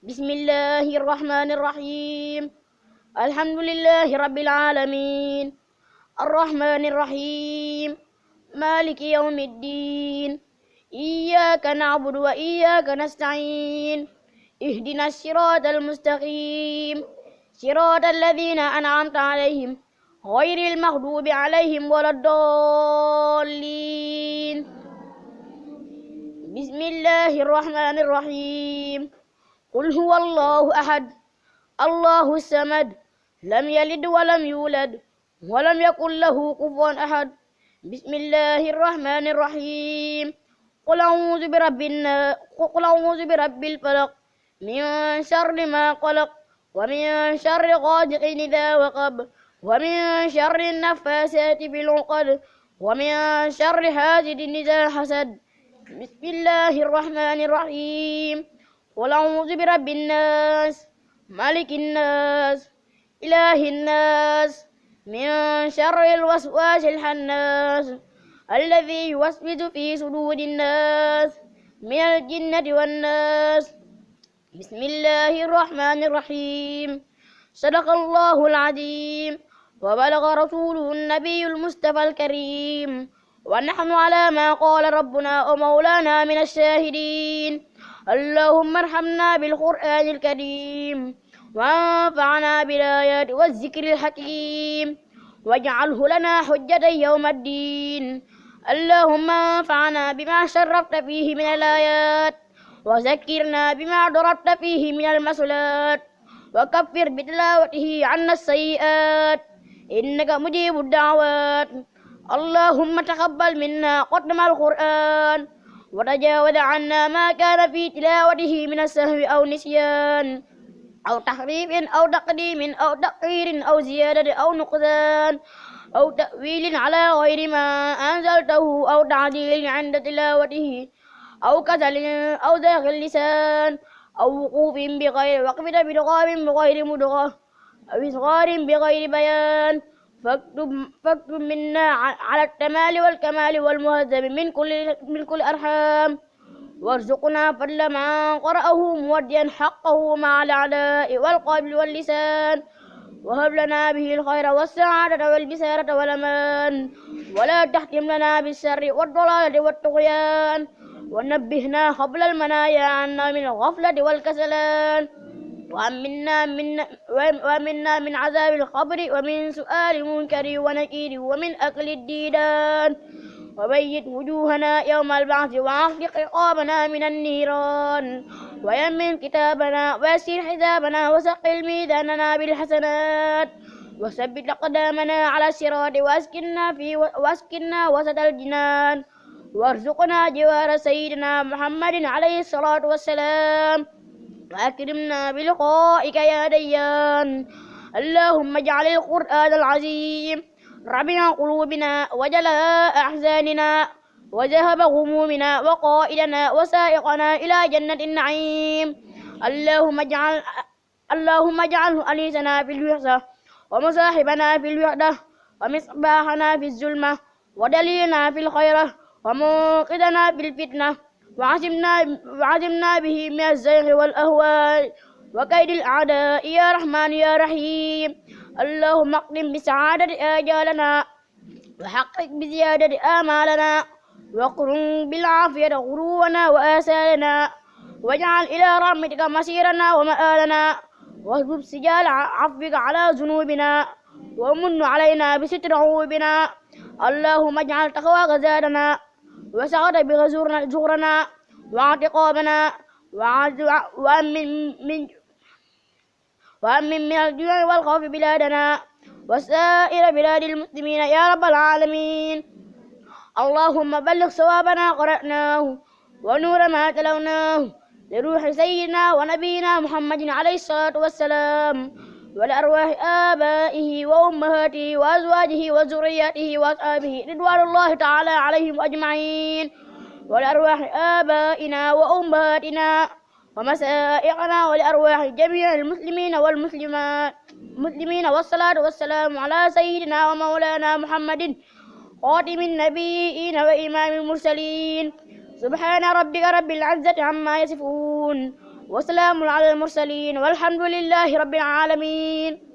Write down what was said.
بسم الله الرحمن الرحيم. الحمد لله رب العالمين، الرحمن الرحيم، مالك يوم الدين. إياك نعبد وإياك نستعين. اهدنا الصراط المستقيم، صراط الذين أنعمت عليهم غير المغضوب عليهم ولا الضالين. بسم الله الرحمن الرحيم. قل هو الله أحد، الله الصمد، لم يلد ولم يولد ولم يكن له كفوا أحد. بسم الله الرحمن الرحيم. قل أعوذ برب الفلق، من شر ما قلق، ومن شر غاسق إذا وقب، ومن شر النفاثات في العقد، ومن شر حاسد إذا حسد. بسم الله الرحمن الرحيم. قل أعوذ برب الناس، ملك الناس، إله الناس، من شر الوسواس الخناس الذي يوسوس في صدور الناس من الجنة والناس. بسم الله الرحمن الرحيم. صدق الله العظيم، وبلغ رسوله النبي المصطفى الكريم، ونحن على ما قال ربنا ومولانا من الشاهدين. اللهم ارحمنا بالقرآن الكريم، وانفعنا بالآيات والذكر الحكيم، واجعله لنا حجة يوم الدين. اللهم انفعنا بما شرفت فيه من الآيات، وذكرنا بما ضربت فيه من المثلات، وكفر بتلاوته عنا السيئات، إنك مجيب الدعوات. اللهم تقبل منا ختم القرآن، وتجاوز عنا ما كان في تلاوته من السهو أو نسيان أو تحريف أو تقديم أو تأخير أو زيادة أو نقصان أو تأويل على غير ما أنزلته أو تعديل عند تلاوته أو كسل أو زاغ اللسان أو وقوف بغير وقف بدغام بغير مدغة أو إصغار بغير بيان. فاكتب منا على التمال والكمال والمهذب من كل أرحام، وارزقنا فضل من قرأه موديا حقه مع الأعداء والقلب واللسان، وهب لنا به الخير والسعادة والبسارة والأمان، ولا تحكم لنا بالسر والضلال والطغيان، ونبهنا قبل المنايا عنا من الغفلة والكسلان، ومنا من عذاب القبر، ومن سؤال منكر ونكير، ومن أكل الديدان، وبيت وجوهنا يوم البعث، وأحرق رقابنا من النيران، ويمن كتابنا ويسر حسابنا، وثقل ميزاننا بالحسنات، وثبت أقدامنا على الصراط، واسكننا وسط الجنان، وارزقنا جوار سيدنا محمد عليه الصلاة والسلام، وأكرمنا بلقائك يا ديان. اللهم اجعل القرآن العظيم ربيع قلوبنا وجلاء أحزاننا وذهب غمومنا وقائدنا وسائقنا إلى جنة النعيم. اللهم اجعله أنيسنا في الوحدة، ومصاحبنا في الوحدة، ومصباحنا في الظلمة، ودليلنا في الخيرة، ومنقذنا في الفتنة، وعزمنا به من الزيغ والأهواء وكيد الأعداء يا رحمن يا رحيم. اللهم اقدم بسعادة آجالنا، وحقق بزيادة آمالنا، واقرن بالعافية غرونا وآسالنا، واجعل إلى رحمتك مسيرنا ومآلنا، واهجب سجال عفوك على ذنوبنا، ومن علينا بستر عيوبنا. اللهم اجعل تقواك زادنا، وسعد بغزورنا واعتقابنا، وأمن من الجوع والخوف بلادنا وسائر بلاد المسلمين يا رب العالمين. اللهم بلغ ثوابنا قرأناه ونور ما تلوناه لروح سيدنا ونبينا محمد عليه الصلاة والسلام، ولأرواح آبائه وأمهاته وأزواجه وذرياته وأصحابه رضوان الله تعالى عليهم أجمعين، ولأرواح آبائنا وأمهاتنا ومسائقنا، ولأرواح جميع المسلمين والمسلمات والصلاة والسلام على سيدنا ومولانا محمد خاتم النبيين وإمام المرسلين. سبحان ربك رب العزة عما يصفون، وسلام على المرسلين والحمد لله رب العالمين.